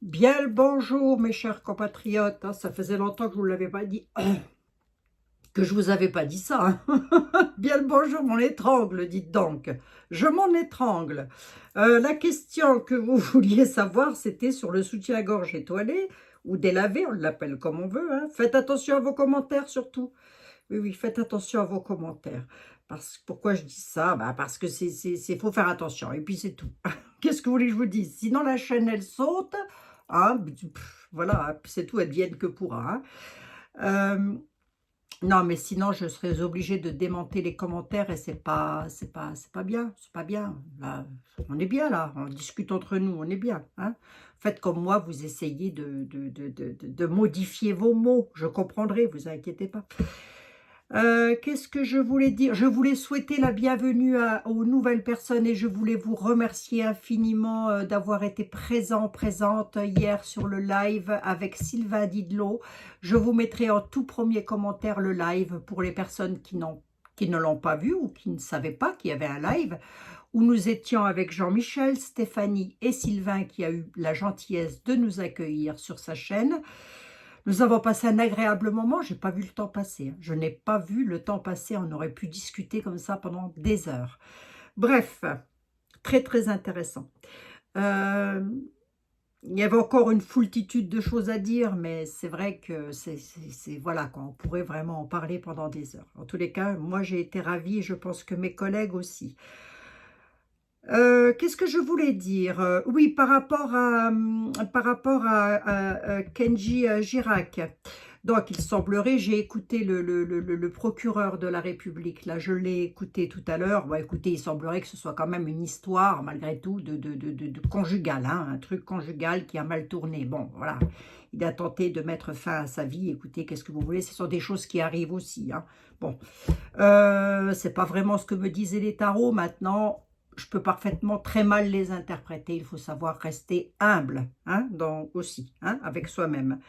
Bien le bonjour, mes chers compatriotes. Hein, ça faisait longtemps que je ne vous l'avais pas dit. Que je vous avais pas dit ça. Hein. Bien le bonjour, mon étrangle, dites donc. Je m'en étrangle. La question que vous vouliez savoir, c'était sur le soutien-gorge étoilé, ou délavé, on l'appelle comme on veut. Hein. Faites attention à vos commentaires surtout. Oui, oui, faites attention à vos commentaires. Pourquoi je dis ça? Parce que faut faire attention. Et puis c'est tout. Qu'est-ce que vous voulez que je vous dise? Sinon la chaîne, elle saute. Hein, voilà, c'est tout, elle vienne que pourra. Hein. Non, mais sinon, je serais obligée de démonter les commentaires et c'est pas bien, c'est pas bien. Là, on est bien là, on discute entre nous, on est bien. Hein. Faites comme moi, vous essayez de modifier vos mots, je comprendrai, vous inquiétez pas. Qu'est-ce que je voulais dire? Je voulais souhaiter la bienvenue aux nouvelles personnes et je voulais vous remercier infiniment d'avoir été présente hier sur le live avec Sylvain Didlot. Je vous mettrai en tout premier commentaire le live pour les personnes qui ne l'ont pas vu ou qui ne savaient pas qu'il y avait un live où nous étions avec Jean-Michel, Stéphanie et Sylvain qui a eu la gentillesse de nous accueillir sur sa chaîne. Nous avons passé un agréable moment, je n'ai pas vu le temps passer. Je n'ai pas vu le temps passer, on aurait pu discuter comme ça pendant des heures. Bref, très très intéressant. Il y avait encore une foultitude de choses à dire, mais c'est vrai que voilà, on pourrait vraiment en parler pendant des heures. En tous les cas, moi j'ai été ravie et je pense que mes collègues aussi. Qu'est-ce que je voulais dire? Oui, par rapport à Kenji Girac. Donc, il semblerait, j'ai écouté le procureur de la République, là, je l'ai écouté tout à l'heure. Bon, écoutez, il semblerait que ce soit quand même une histoire, malgré tout, de conjugal, hein, un truc conjugal qui a mal tourné. Bon, voilà, il a tenté de mettre fin à sa vie. Écoutez, qu'est-ce que vous voulez? Ce sont des choses qui arrivent aussi. Hein. Bon, c'est pas vraiment ce que me disaient les tarots maintenant. Je peux parfaitement très mal les interpréter. Il faut savoir rester humble, hein, aussi, hein, avec soi-même.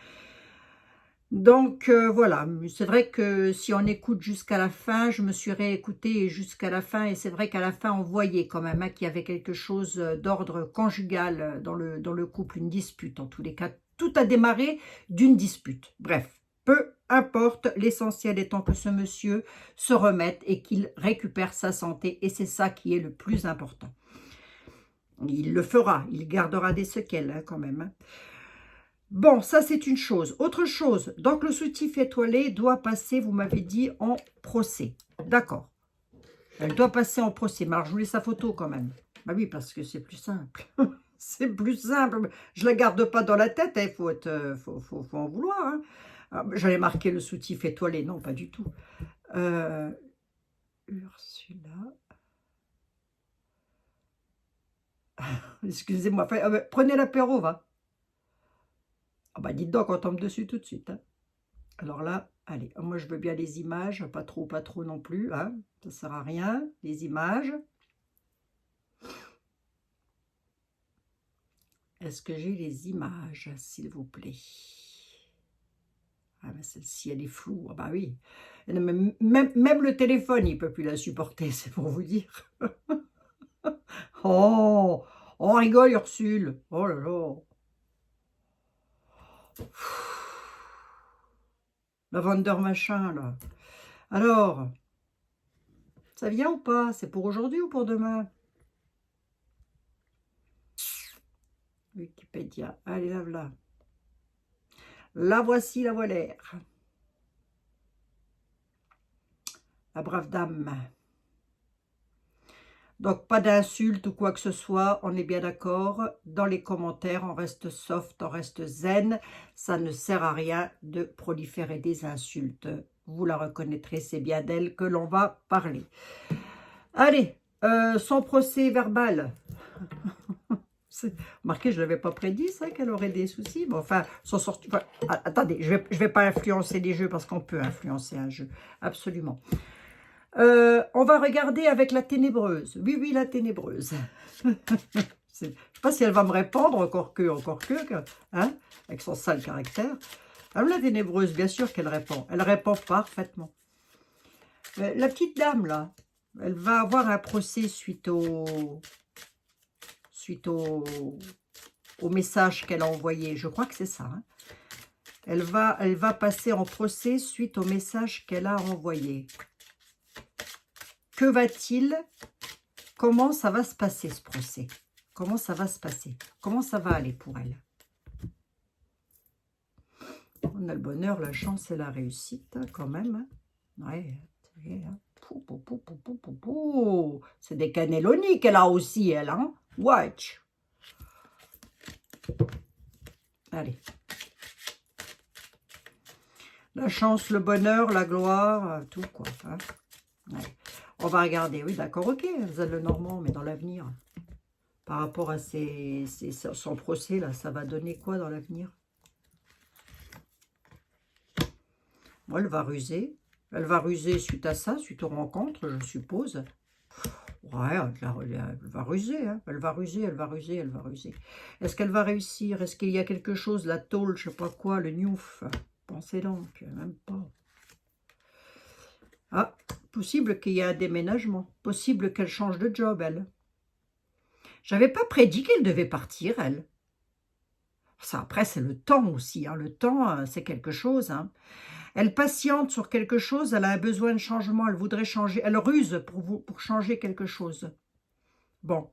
Donc, voilà, c'est vrai que si on écoute jusqu'à la fin, je me suis réécoutée jusqu'à la fin, et c'est vrai qu'à la fin, on voyait quand même hein, qu'il y avait quelque chose d'ordre conjugal dans le couple, une dispute en tous les cas. Tout a démarré d'une dispute. Bref, peu importe, l'essentiel étant que ce monsieur se remette et qu'il récupère sa santé, et c'est ça qui est le plus important. Il le fera, il gardera des séquelles hein, quand même. Hein. Bon, ça c'est une chose. Autre chose, donc le soutif étoilé doit passer, vous m'avez dit, en procès. D'accord. Elle doit passer en procès. Mais alors je voulais sa photo quand même. Bah oui, parce que c'est plus simple. C'est plus simple. Je la garde pas dans la tête, il faut en vouloir. Hein. J'allais marquer le soutif étoilé. Non, pas du tout. Ursula. Excusez-moi. Prenez l'apéro, va. Ah bah dites donc, on tombe dessus tout de suite. Hein. Alors là, allez, moi je veux bien les images, pas trop non plus, hein, ça sert à rien, les images. Est-ce que j'ai les images, s'il vous plaît? Ah ben celle-ci, elle est floue, ah bah oui. Même le téléphone, il ne peut plus la supporter, c'est pour vous dire. Oh, on rigole Ursule, oh là là. La Wonder machin, là. Alors, ça vient ou pas? C'est pour aujourd'hui ou pour demain? Wikipédia, allez, là, là. La voici, la voilà. La brave dame. Donc, pas d'insultes ou quoi que ce soit, on est bien d'accord. Dans les commentaires, on reste soft, on reste zen. Ça ne sert à rien de proliférer des insultes. Vous la reconnaîtrez, c'est bien d'elle que l'on va parler. Allez, son procès verbal. Marqué, je ne l'avais pas prédit, ça, qu'elle aurait des soucis. Bon, enfin, sont sortis. Enfin, attendez, je vais pas influencer les jeux parce qu'on peut influencer un jeu. Absolument. On va regarder avec la ténébreuse. Oui, oui, la ténébreuse. Je ne sais pas si elle va me répondre, encore que, hein, avec son sale caractère. Alors, la ténébreuse, bien sûr qu'elle répond. Elle répond parfaitement. La petite dame, là, elle va avoir un procès suite au au message qu'elle a envoyé. Je crois que c'est ça. Hein. Elle va passer en procès suite au message qu'elle a envoyé. Que va-t-il? Comment ça va se passer ce procès? Comment ça va se passer? Comment ça va aller pour elle? On a le bonheur, la chance et la réussite, hein, quand même. Hein. Ouais. C'est des cannelloni qu'elle a aussi, elle. Hein? Watch. Allez. La chance, le bonheur, la gloire, tout quoi. Hein? Ouais. On va regarder. Oui, d'accord, ok. Vous avez le Normand, mais dans l'avenir. Par rapport à son procès, là, ça va donner quoi dans l'avenir? Bon, elle va ruser. Elle va ruser suite à ça, suite aux rencontres, je suppose. Ouais, elle va ruser, hein. Elle va ruser, elle va ruser, elle va ruser. Est-ce qu'elle va réussir? Est-ce qu'il y a quelque chose, la tôle, je sais pas quoi, le gnouf? Pensez donc, même pas. Ah, possible qu'il y ait un déménagement. Possible qu'elle change de job, elle. J'avais pas prédit qu'elle devait partir, elle. Ça, après, c'est le temps aussi. Hein. Le temps, c'est quelque chose. Hein. Elle patiente sur quelque chose, elle a un besoin de changement, elle voudrait changer. Elle ruse pour changer quelque chose. Bon.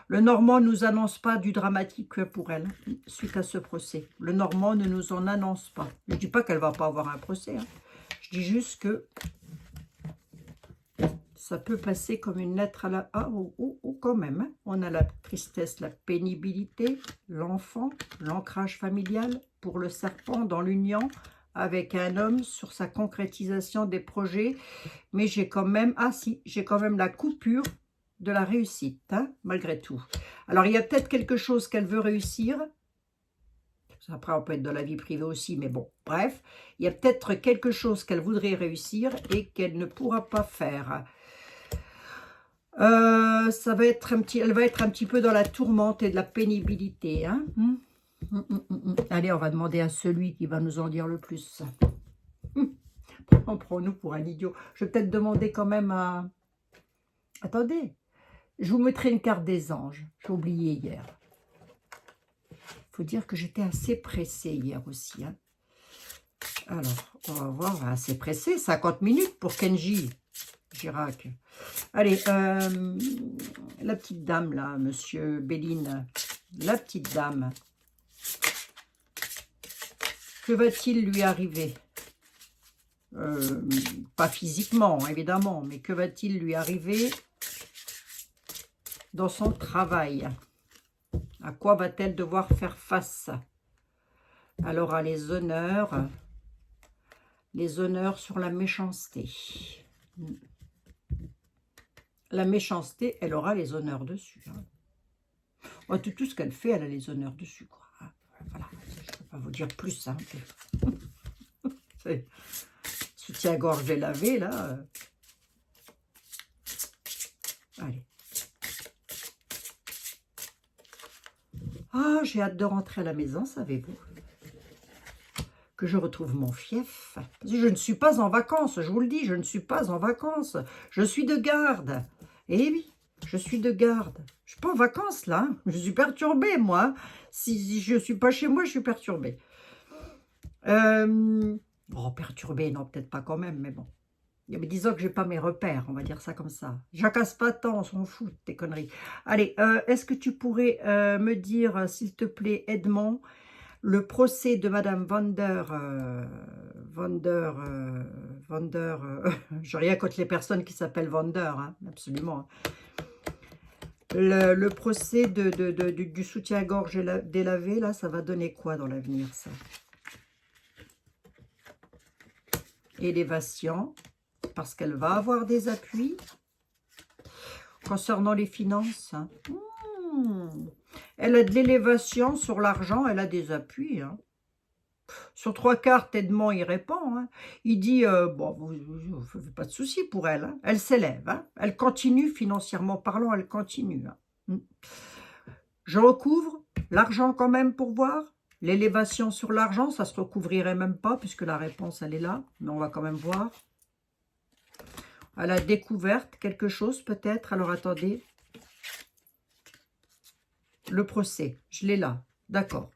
Le Normand ne nous annonce pas du dramatique pour elle, suite à ce procès. Le Normand ne nous en annonce pas. Je ne dis pas qu'elle ne va pas avoir un procès. Hein. Je dis juste que ça peut passer comme une lettre à la... Ah, quand même. Hein. On a la tristesse, la pénibilité, l'enfant, l'ancrage familial pour le serpent dans l'union avec un homme sur sa concrétisation des projets. Mais j'ai quand même... Ah si, j'ai quand même la coupure de la réussite, hein, malgré tout. Alors, il y a peut-être quelque chose qu'elle veut réussir. Après, on peut être dans la vie privée aussi, mais bon, bref. Il y a peut-être quelque chose qu'elle voudrait réussir et qu'elle ne pourra pas faire. Ça va être elle va être un petit peu dans la tourmente et de la pénibilité. Hein. Allez, on va demander à celui qui va nous en dire le plus. On prend nous pour un idiot. Je vais peut-être demander quand même à... Attendez. Je vous mettrai une carte des anges. J'ai oublié hier. Il faut dire que j'étais assez pressée hier aussi. Hein. Alors, on va voir. Assez pressée. 50 minutes pour Kenji Girac. Allez, la petite dame là, monsieur Béline. La petite dame. Que va-t-il lui arriver? Pas physiquement, évidemment, mais que va-t-il lui arriver dans son travail? À quoi va-t-elle devoir faire face? Elle aura les honneurs sur la méchanceté. La méchanceté, elle aura les honneurs dessus. Hein. Tout ce qu'elle fait, elle a les honneurs dessus. Quoi. Voilà, je ne peux pas vous dire plus. Hein. Soutien-gorge délavé, là. Allez. Ah, j'ai hâte de rentrer à la maison, savez-vous? Que je retrouve mon fief. Parce que je ne suis pas en vacances, je vous le dis, je ne suis pas en vacances. Je suis de garde. Eh oui, je suis de garde. Je ne suis pas en vacances, là. Je suis perturbée, moi. Si je ne suis pas chez moi, je suis perturbée. Bon, perturbée, non, peut-être pas quand même, mais bon. Mais disons que je n'ai pas mes repères, on va dire ça comme ça. Jacasse pas tant, on s'en fout de tes conneries. Allez, est-ce que tu pourrais me dire, s'il te plaît, Edmond, le procès de Madame Vander, je n'ai rien contre les personnes qui s'appellent Vander, hein, absolument. Le procès du soutien-gorge délavé, là, ça va donner quoi dans l'avenir, ça? Élévation, parce qu'elle va avoir des appuis. Concernant les finances, hein. Elle a de l'élévation sur l'argent, elle a des appuis. Hein. Sur 3 cartes, Edmond, il répond. Hein. Il dit, bon, vous faites pas de soucis pour elle. Hein. Elle s'élève. Hein. Elle continue, financièrement parlant, elle continue. Hein. Je recouvre l'argent quand même pour voir. L'élévation sur l'argent, ça se recouvrirait même pas, puisque la réponse, elle est là. Mais on va quand même voir. Elle a découverte quelque chose, peut-être. Alors, attendez. Le procès, je l'ai là. D'accord.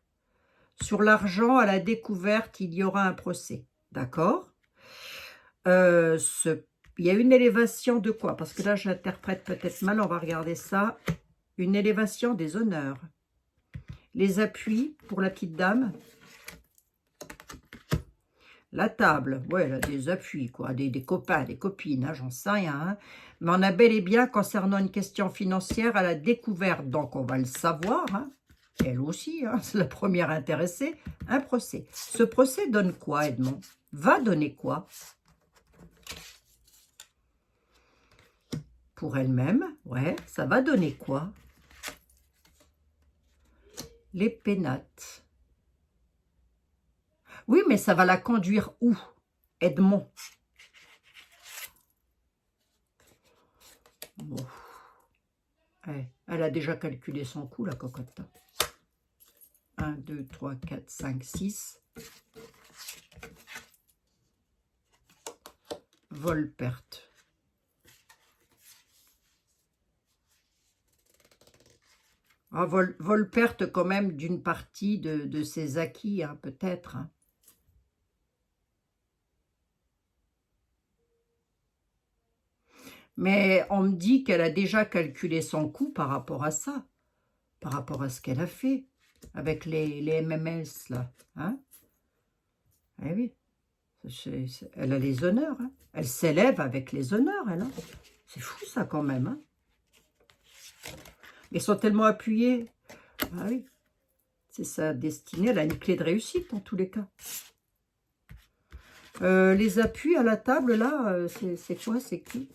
Sur l'argent, à la découverte, il y aura un procès. D'accord. Il y a une élévation de quoi? Parce que là, j'interprète peut-être mal, on va regarder ça. Une élévation des honneurs. Les appuis pour la petite dame. La table, ouais, elle a des appuis, quoi, des copains, des copines, hein, j'en sais rien. Hein. Mais on a bel et bien, concernant une question financière, à la découverte, donc on va le savoir, hein, elle aussi, hein, c'est la première intéressée, un procès. Ce procès donne quoi, Edmond? Va donner quoi? Pour elle-même, ouais, ça va donner quoi? Les pénates. Oui, mais ça va la conduire où, Edmond? Bon. Ouais, elle a déjà calculé son coût, la cocotte. 1, 2, 3, 4, 5, 6. Vol-perte. Ah, vol-perte quand même d'une partie de ses acquis, hein, peut-être. Hein. Mais on me dit qu'elle a déjà calculé son coût par rapport à ça, par rapport à ce qu'elle a fait avec les MMS, là. Hein. Eh oui, elle a les honneurs. Hein. Elle s'élève avec les honneurs, elle. Hein. C'est fou, ça, quand même. Hein. Ils sont tellement appuyés. Ah oui, c'est sa destinée. Elle a une clé de réussite, en tous les cas. Les appuis à la table, là, c'est quoi? C'est qui?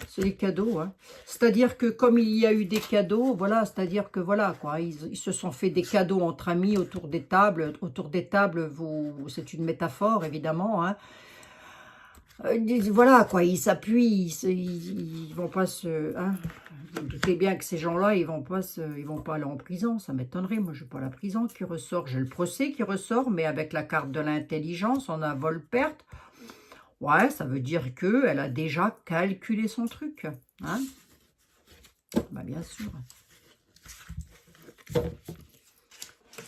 C'est les cadeaux, hein. C'est-à-dire que comme il y a eu des cadeaux, voilà, c'est-à-dire que voilà, quoi, ils se sont fait des cadeaux entre amis autour des tables. Autour des tables, c'est une métaphore, évidemment, hein. Voilà, quoi, ils s'appuient, ils vont pas se... Hein, vous doutez bien que ces gens-là, ils vont pas aller en prison, ça m'étonnerait. Moi, je n'ai pas la prison qui ressort, j'ai le procès qui ressort, mais avec la carte de l'intelligence, on a vol-perte. Ouais, ça veut dire qu'elle a déjà calculé son truc. Hein, bah, bien sûr.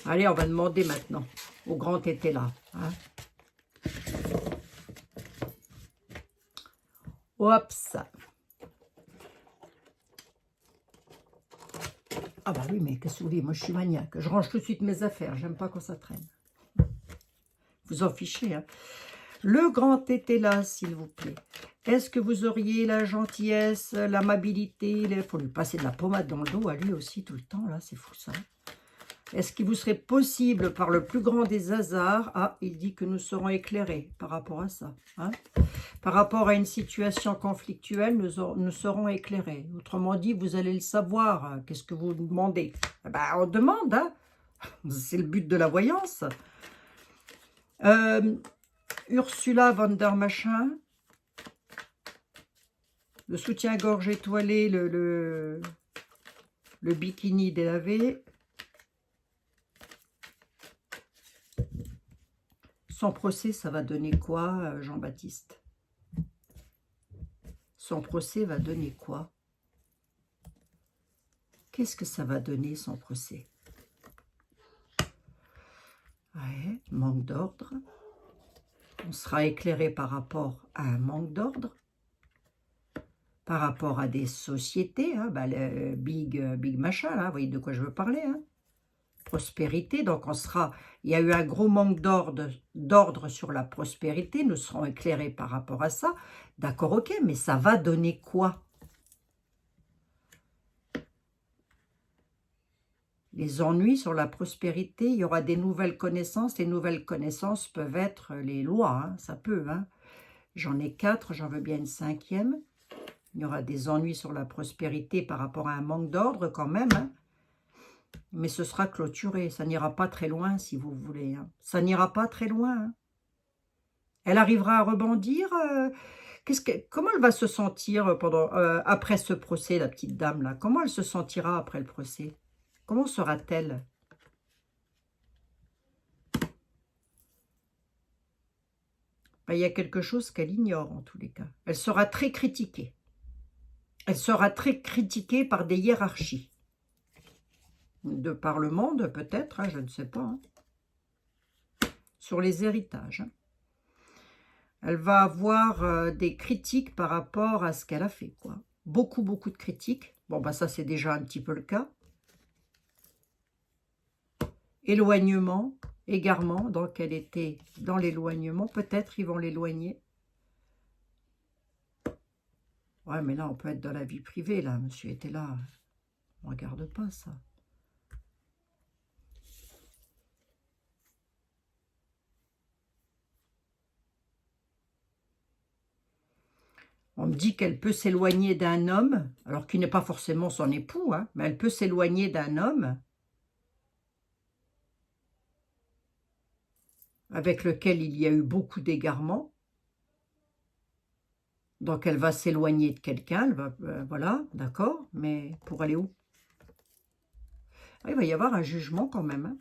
Allez, on va demander maintenant au grand été là. Hein. Hop, ça. Ah bah oui, mais qu'est-ce que vous voulez, moi je suis maniaque. Je range tout de suite mes affaires, j'aime pas quand ça traîne. Vous en fichez, hein. Le grand été là, s'il vous plaît. Est-ce que vous auriez la gentillesse, l'amabilité, il faut lui passer de la pommade dans le dos à lui aussi tout le temps, là, c'est fou ça. Est-ce qu'il vous serait possible, par le plus grand des hasards, ah, il dit que nous serons éclairés par rapport à ça, hein, par rapport à une situation conflictuelle, nous serons éclairés. Autrement dit, vous allez le savoir, qu'est-ce que vous demandez? Eh ben, on demande, hein, c'est le but de la voyance. Ursula von der Machin, le soutien-gorge étoilé, le bikini délavé. Son procès, ça va donner quoi, Jean-Baptiste? Son procès va donner quoi? Qu'est-ce que ça va donner, son procès? Ouais, manque d'ordre. On sera éclairé par rapport à un manque d'ordre. Par rapport à des sociétés, hein, bah, le big machin, là, vous voyez de quoi je veux parler, hein? Prospérité, donc il y a eu un gros manque d'ordre sur la prospérité, nous serons éclairés par rapport à ça, d'accord, ok, mais ça va donner quoi? Les ennuis sur la prospérité, il y aura des nouvelles connaissances, les nouvelles connaissances peuvent être les lois, hein, ça peut, hein. J'en ai 4, j'en veux bien une 5e, il y aura des ennuis sur la prospérité par rapport à un manque d'ordre quand même, hein. Mais ce sera clôturé, ça n'ira pas très loin si vous voulez. Hein. Ça n'ira pas très loin. Hein. Elle arrivera à rebondir. Comment elle va se sentir après ce procès, la petite dame là? Comment elle se sentira après le procès? Comment sera-t-elle? Ben, il y a quelque chose qu'elle ignore en tous les cas. Elle sera très critiquée. Elle sera très critiquée par des hiérarchies. de par le monde, peut-être, hein, je ne sais pas, hein, sur les héritages. Hein. Elle va avoir des critiques par rapport à ce qu'elle a fait, quoi. Beaucoup, beaucoup de critiques. Bon, bah ça, c'est déjà un petit peu le cas. Éloignement, égarement, donc elle était dans l'éloignement. Peut-être ils vont l'éloigner. Ouais, mais là, on peut être dans la vie privée, là. Monsieur était là. On ne regarde pas ça. On me dit qu'elle peut s'éloigner d'un homme, alors qu'il n'est pas forcément son époux, hein, mais elle peut s'éloigner d'un homme avec lequel il y a eu beaucoup d'égarements. Donc elle va s'éloigner de quelqu'un, voilà, d'accord, mais pour aller où? Ah, il va y avoir un jugement quand même. Hein.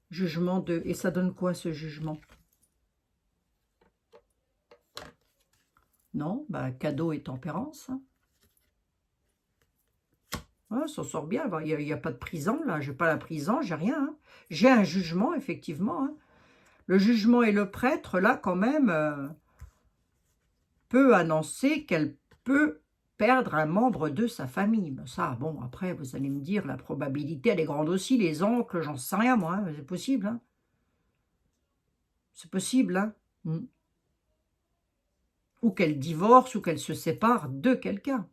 Jugement de... Et ça donne quoi ce jugement? Non, bah, cadeau et tempérance. Hein. Ouais, ça sort bien, il n'y a pas de prison là, j'ai pas la prison, j'ai rien. Hein. J'ai un jugement, effectivement. Hein. Le jugement et le prêtre, là, quand même, peut annoncer qu'elle peut perdre un membre de sa famille. Mais ça, bon, après, vous allez me dire, la probabilité, elle est grande aussi. Les oncles, j'en sais rien, moi, hein, c'est possible. Hein. C'est possible, hein. Ou qu'elle divorce, ou qu'elle se sépare de quelqu'un.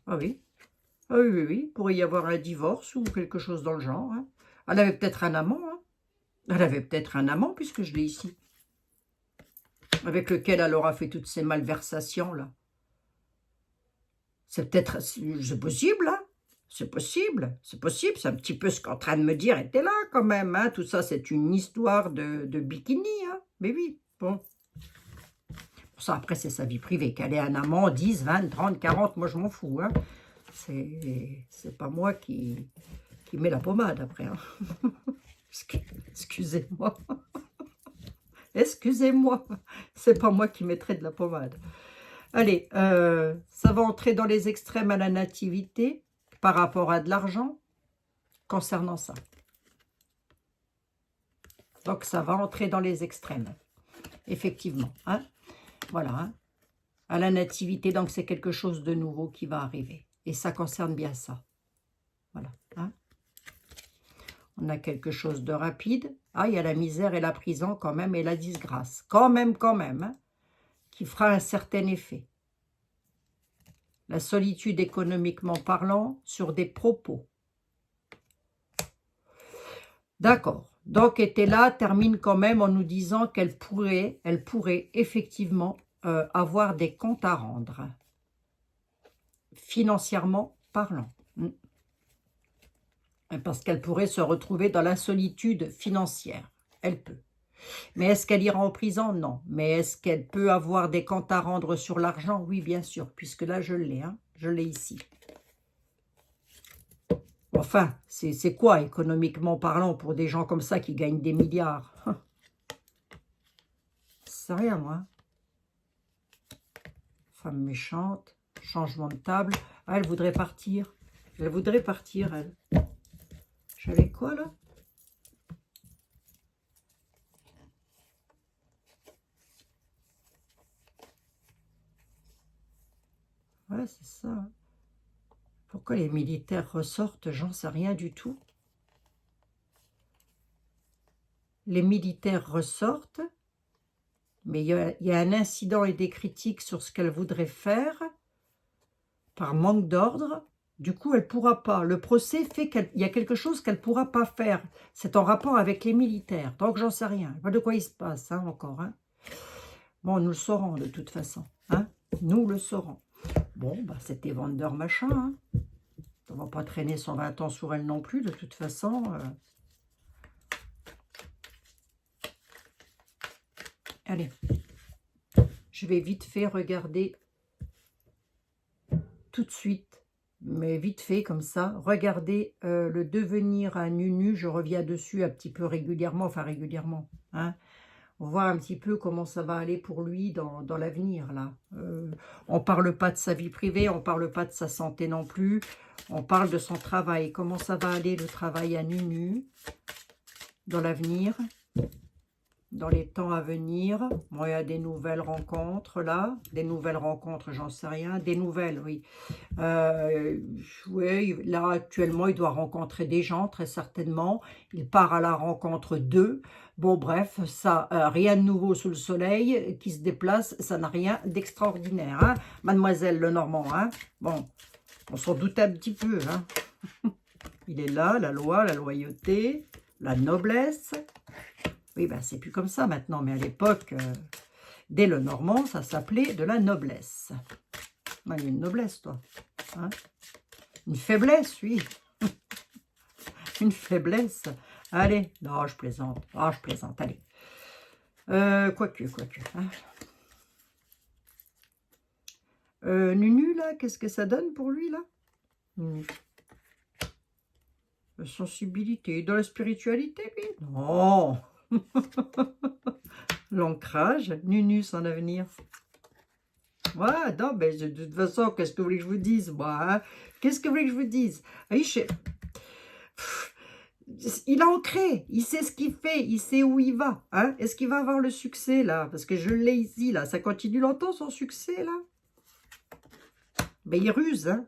Ah oui. Ah oui, oui, oui. Il pourrait y avoir un divorce ou quelque chose dans le genre. Hein. Elle avait peut-être un amant. Hein. Elle avait peut-être un amant, puisque je l'ai ici. Avec lequel elle aura fait toutes ces malversations-là. C'est peut-être... C'est possible, hein. C'est possible. C'est possible. C'est un petit peu ce qu'en train de me dire était là, quand même. Hein. Tout ça, c'est une histoire de bikini. Hein. Mais oui, bon. Pour ça, après, c'est sa vie privée. Qu'elle ait un amant, 10, 20, 30, 40, moi, je m'en fous. Hein. C'est pas moi qui met la pommade, après. Hein. Excusez-moi. Excusez-moi. C'est pas moi qui mettrai de la pommade. Allez, ça va entrer dans les extrêmes à la nativité par rapport à de l'argent concernant ça. Donc, ça va entrer dans les extrêmes, effectivement. Hein. Voilà. Hein. À la nativité, donc, c'est quelque chose de nouveau qui va arriver. Et ça concerne bien ça. Voilà. Hein. On a quelque chose de rapide. Ah, il y a la misère et la prison quand même et la disgrâce. Quand même, hein, qui fera un certain effet. La solitude économiquement parlant sur des propos. D'accord. Donc, était là, termine quand même en nous disant qu'elle pourrait effectivement avoir des comptes à rendre. Financièrement parlant. Parce qu'elle pourrait se retrouver dans la solitude financière. Elle peut. Mais est-ce qu'elle ira en prison? Non. Mais est-ce qu'elle peut avoir des comptes à rendre sur l'argent? Oui, bien sûr, puisque là, je l'ai. Hein, je l'ai ici. Enfin, c'est quoi, économiquement parlant, pour des gens comme ça qui gagnent des milliards? C'est rien, moi. Femme méchante, changement de table. Ah, elle voudrait partir. Elle voudrait partir, elle. J'avais quoi, là? Ouais, c'est ça. Pourquoi les militaires ressortent? J'en sais rien du tout. Les militaires ressortent, mais il y a un incident et des critiques sur ce qu'elle voudrait faire par manque d'ordre. Du coup, elle ne pourra pas. Le procès fait qu'il y a quelque chose qu'elle ne pourra pas faire. C'est en rapport avec les militaires. Donc, j'en sais rien. Pas de quoi il se passe, hein, encore. Hein. Bon, nous le saurons de toute façon. Hein. Nous le saurons. Bon, bah, c'était vendeur machin. Hein. On ne va pas traîner 120 ans sur elle non plus, de toute façon. Allez. Je vais vite fait regarder tout de suite, mais vite fait comme ça, regardez le devenir à nu-nu, je reviens dessus un petit peu régulièrement, enfin régulièrement, hein. On voit un petit peu comment ça va aller pour lui dans l'avenir, là. On parle pas de sa vie privée, on parle pas de sa santé non plus. On parle de son travail. Comment ça va aller, le travail à Nunu, dans l'avenir, dans les temps à venir. Bon, il y a des nouvelles rencontres, là. Des nouvelles rencontres, j'en sais rien. Des nouvelles, oui. Oui, là, actuellement, il doit rencontrer des gens, très certainement. Il part à la rencontre d'eux. Bon, bref, ça, rien de nouveau sous le soleil, qui se déplace, ça n'a rien d'extraordinaire, hein, mademoiselle Lenormand, hein. Bon, on s'en doute un petit peu, hein. Il est là, la loi, la loyauté, la noblesse. Oui, ben, c'est plus comme ça maintenant, mais à l'époque, dès Lenormand, ça s'appelait de la noblesse. Ben, il y a une noblesse, toi. Hein, une faiblesse, oui. Une faiblesse. Allez, non, je plaisante. Ah, je plaisante, allez. Quoique. Hein. Nunu, là, qu'est-ce que ça donne pour lui, là? La sensibilité. Dans la spiritualité, lui? Non. L'ancrage. Nunu, son avenir. Ouais, non, mais de toute façon, qu'est-ce que vous voulez que je vous dise, moi, hein? Qu'est-ce que vous voulez que je vous dise? Ah, il est ancré, il sait ce qu'il fait, il sait où il va. Hein? Est-ce qu'il va avoir le succès, là? Parce que je l'ai ici, là. Ça continue longtemps, son succès, là? Ben, il ruse, hein?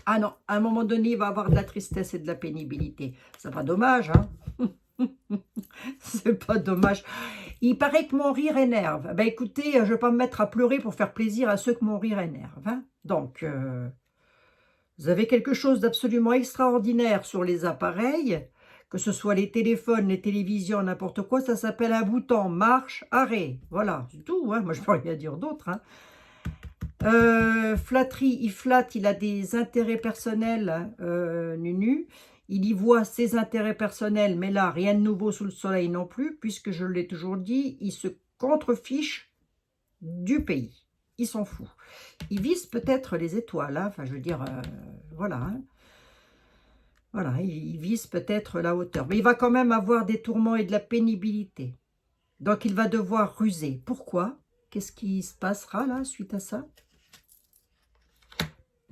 Ah non, à un moment donné, il va avoir de la tristesse et de la pénibilité. C'est pas dommage, hein? C'est pas dommage. Il paraît que mon rire énerve. Ben écoutez, je vais pas me mettre à pleurer pour faire plaisir à ceux que mon rire énerve. Hein? Donc, vous avez quelque chose d'absolument extraordinaire sur les appareils, que ce soit les téléphones, les télévisions, n'importe quoi, ça s'appelle un bouton, marche, arrêt. Voilà, c'est tout. Hein? Moi, je peux rien dire d'autre. Hein? Flatterie, il flatte, il a des intérêts personnels, Nunu. Il y voit ses intérêts personnels, mais là, rien de nouveau sous le soleil non plus, puisque je l'ai toujours dit, il se contrefiche du pays. Il s'en fout. Il vise peut-être les étoiles, hein. Enfin, je veux dire, voilà. Hein. Voilà, il vise peut-être la hauteur. Mais il va quand même avoir des tourments et de la pénibilité. Donc, il va devoir ruser. Pourquoi? Qu'est-ce qui se passera là, suite à ça?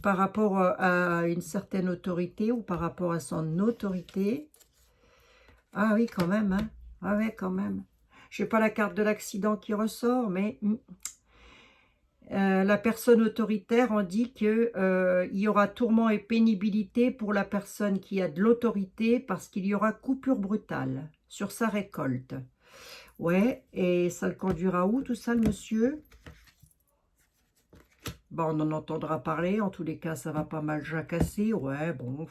Par rapport à une certaine autorité ou par rapport à son autorité. Ah oui, quand même. Hein. Ah ouais, quand même. Je n'ai pas la carte de l'accident qui ressort, mais la personne autoritaire, on dit qu'il y aura tourment et pénibilité pour la personne qui a de l'autorité parce qu'il y aura coupure brutale sur sa récolte. Ouais, et ça le conduira où tout ça, le monsieur? Bon, on en entendra parler. En tous les cas, ça va pas mal jacasser. Ouais, bon.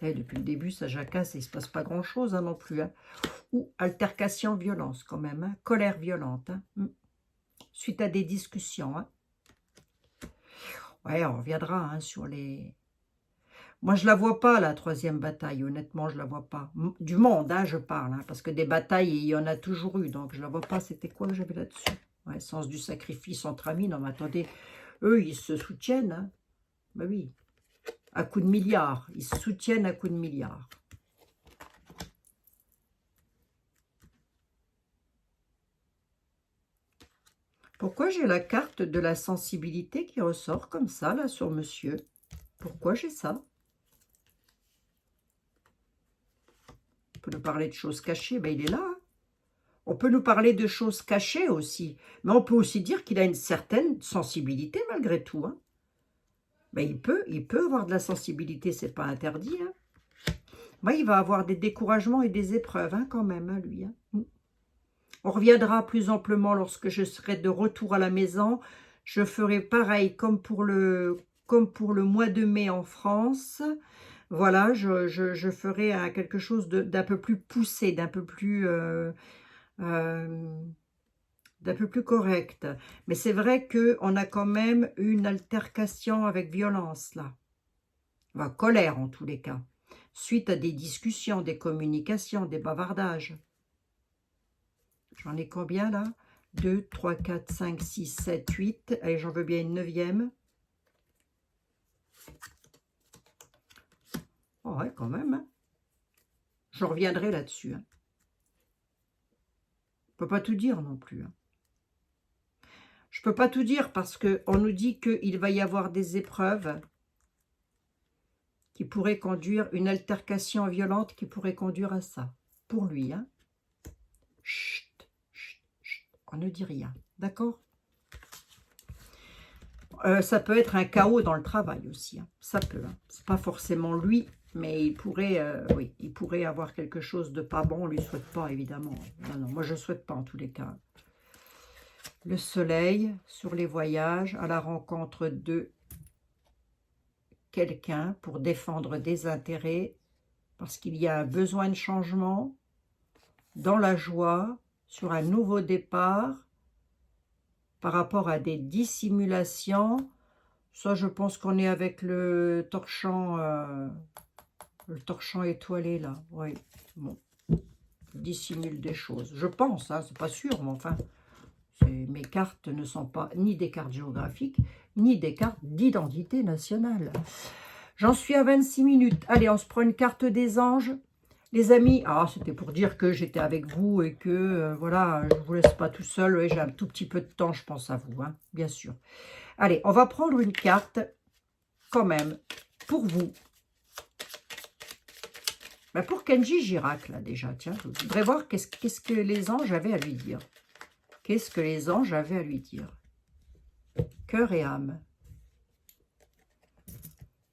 Depuis le début, ça jacasse et il ne se passe pas grand-chose hein, non plus. Hein. Ou altercation, violence quand même. Hein. Colère violente. Hein. Suite à des discussions. Hein. Ouais, on reviendra hein, sur les... Moi, je la vois pas, la troisième bataille. Honnêtement, je la vois pas. Du monde, hein, je parle. Hein, parce que des batailles, il y en a toujours eu. Donc, je la vois pas. C'était quoi que j'avais là-dessus? Ouais, sens du sacrifice entre amis. Non, mais attendez. Eux, ils se soutiennent. Hein. Ben oui. À coups de milliards. Ils se soutiennent à coups de milliards. Pourquoi j'ai la carte de la sensibilité qui ressort comme ça, là, sur monsieur? Pourquoi j'ai ça? On peut nous parler de choses cachées. Ben, il est là. Hein. On peut nous parler de choses cachées aussi. Mais on peut aussi dire qu'il a une certaine sensibilité malgré tout. Hein. Ben, il peut avoir de la sensibilité, c'est pas interdit. Hein. Ben, il va avoir des découragements et des épreuves hein, quand même, hein, lui. Hein. On reviendra plus amplement lorsque je serai de retour à la maison. Je ferai pareil comme pour le mois de mai en France. Voilà, je ferai quelque chose d'un peu plus poussé, d'un peu plus correct. Mais c'est vrai qu'on a quand même une altercation avec violence là. Enfin, colère en tous les cas. Suite à des discussions, des communications, des bavardages. J'en ai combien là? 2, 3, 4, 5, 6, 7, 8. Allez, j'en veux bien une 9e. Oh ouais, quand même. Hein. Je reviendrai là-dessus. Hein. peux pas tout dire non plus. Hein. Je peux pas tout dire parce qu'on nous dit qu'il va y avoir des épreuves qui pourraient conduire, une altercation violente qui pourrait conduire à ça. Pour lui, hein. Chut, chut, chut, on ne dit rien, d'accord? Ça peut être un chaos dans le travail aussi, hein. Ça peut, hein. C'est pas forcément lui, mais il pourrait, oui, il pourrait avoir quelque chose de pas bon, on lui souhaite pas évidemment. Non, non, moi je souhaite pas en tous les cas. Le soleil sur les voyages à la rencontre de quelqu'un pour défendre des intérêts, parce qu'il y a un besoin de changement, dans la joie, sur un nouveau départ, par rapport à des dissimulations. Ça, je pense qu'on est avec le torchon étoilé, là. Oui, bon, il dissimule des choses. Je pense, hein, c'est pas sûr, mais enfin, mes cartes ne sont pas ni des cartes géographiques, ni des cartes d'identité nationale. J'en suis à 26 minutes. Allez, on se prend une carte des anges. Les amis, c'était pour dire que j'étais avec vous et que, voilà, je ne vous laisse pas tout seul. Ouais, j'ai un tout petit peu de temps, je pense à vous, hein, bien sûr. Allez, on va prendre une carte, quand même, pour vous. Ben, pour Kenji Girac, là, déjà, tiens, je voudrais voir qu'est-ce que les anges avaient à lui dire. Qu'est-ce que les anges avaient à lui dire? Cœur et âme.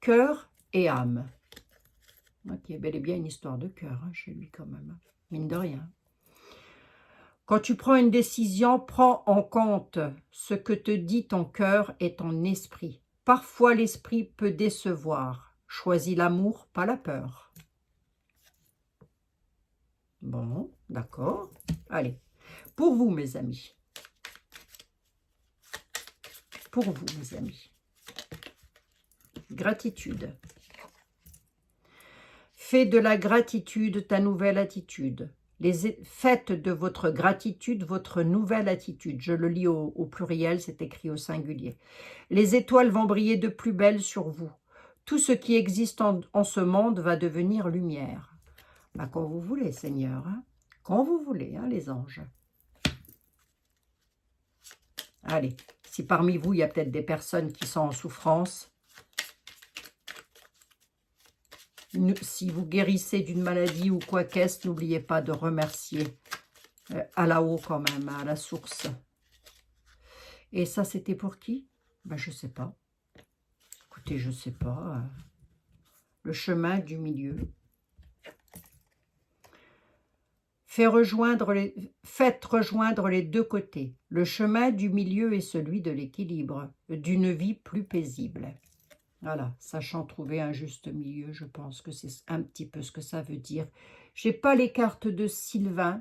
Cœur et âme. Il y a bel et bien une histoire de cœur, hein, chez lui quand même, hein, mine de rien. Quand tu prends une décision, prends en compte ce que te dit ton cœur et ton esprit. Parfois l'esprit peut décevoir. Choisis l'amour, pas la peur. Bon, d'accord. Allez, pour vous mes amis. Pour vous mes amis. Gratitude. Fais de la gratitude ta nouvelle attitude. Faites de votre gratitude votre nouvelle attitude. Je le lis au pluriel, c'est écrit au singulier. Les étoiles vont briller de plus belle sur vous. Tout ce qui existe en ce monde va devenir lumière. Ben, quand vous voulez, Seigneur. Hein? Quand vous voulez, hein, les anges. Allez, si parmi vous, il y a peut-être des personnes qui sont en souffrance, si vous guérissez d'une maladie ou quoi qu'est-ce, n'oubliez pas de remercier à la haut quand même, à la source. Et ça, c'était pour qui? Ben, je ne sais pas. Écoutez, je ne sais pas. Le chemin du milieu. Faites rejoindre les deux côtés. Le chemin du milieu est celui de l'équilibre, d'une vie plus paisible. Voilà, sachant trouver un juste milieu, je pense que c'est un petit peu ce que ça veut dire. Je n'ai pas les cartes de Sylvain.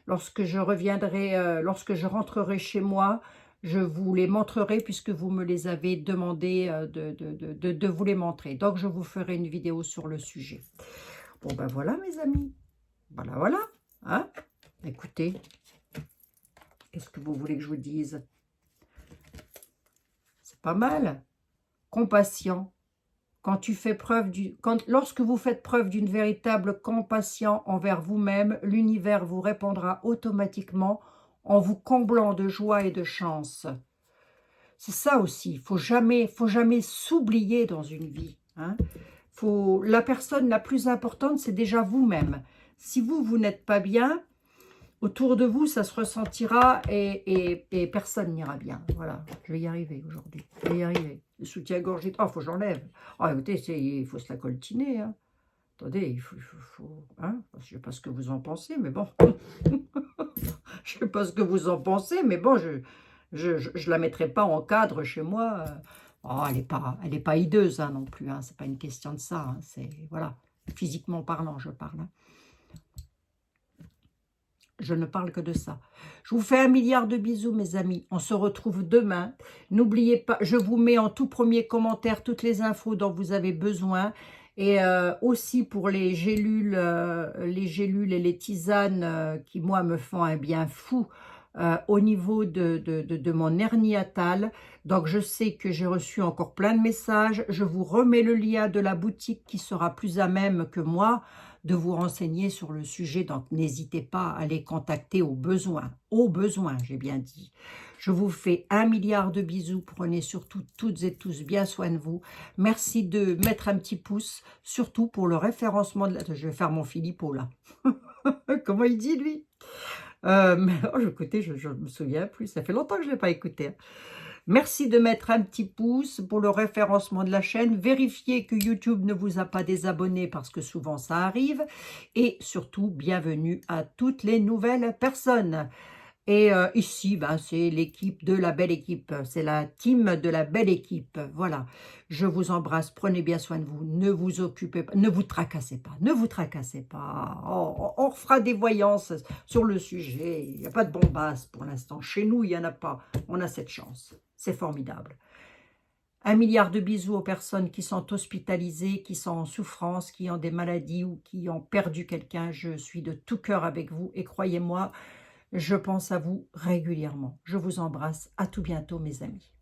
Lorsque je reviendrai, lorsque je rentrerai chez moi, je vous les montrerai puisque vous me les avez demandé de vous les montrer. Donc, je vous ferai une vidéo sur le sujet. Bon, ben voilà, mes amis. Voilà, voilà. Hein? Écoutez, qu'est-ce que vous voulez que je vous dise? C'est pas mal. Compassion. Lorsque vous faites preuve d'une véritable compassion envers vous-même, l'univers vous répondra automatiquement en vous comblant de joie et de chance. C'est ça aussi, il faut jamais s'oublier dans une vie. Hein. La personne la plus importante, c'est déjà vous-même. Si vous n'êtes pas bien, autour de vous, ça se ressentira et personne n'ira bien. Voilà, je vais y arriver aujourd'hui. Je vais y arriver. Le soutien-gorge, il faut que j'enlève. Écoutez, il faut se la coltiner. Hein. Attendez, il faut hein. Je ne sais pas ce que vous en pensez, mais bon. Je ne sais pas ce que vous en pensez, mais bon, je la mettrai pas en cadre chez moi. Elle est pas hideuse hein, non plus. Hein. C'est pas une question de ça. Hein. C'est voilà, physiquement parlant, je parle. Hein. Je ne parle que de ça. Je vous fais 1 milliard de bisous, mes amis. On se retrouve demain. N'oubliez pas, je vous mets en tout premier commentaire toutes les infos dont vous avez besoin. Et aussi pour les gélules et les tisanes qui, moi, me font un bien fou au niveau de mon hernie hiatale. Donc, je sais que j'ai reçu encore plein de messages. Je vous remets le lien de la boutique qui sera plus à même que moi de vous renseigner sur le sujet, donc n'hésitez pas à les contacter au besoin, j'ai bien dit. Je vous fais 1 milliard de bisous, prenez surtout toutes et tous bien soin de vous. Merci de mettre un petit pouce, surtout pour le référencement de la... Je vais faire mon Philippot là. Comment il dit lui? Écoutez, je ne me souviens plus, ça fait longtemps que je ne l'ai pas écouté, hein. Merci de mettre un petit pouce pour le référencement de la chaîne. Vérifiez que YouTube ne vous a pas désabonné parce que souvent ça arrive. Et surtout, bienvenue à toutes les nouvelles personnes. Et ici, ben, c'est l'équipe de la belle équipe. C'est la team de la belle équipe. Voilà. Je vous embrasse. Prenez bien soin de vous. Ne vous occupez pas. Ne vous tracassez pas. Ne vous tracassez pas. On fera des voyances sur le sujet. Il n'y a pas de bombast pour l'instant. Chez nous, il n'y en a pas. On a cette chance. C'est formidable. 1 milliard de bisous aux personnes qui sont hospitalisées, qui sont en souffrance, qui ont des maladies ou qui ont perdu quelqu'un. Je suis de tout cœur avec vous et croyez-moi, je pense à vous régulièrement. Je vous embrasse. À tout bientôt, mes amis.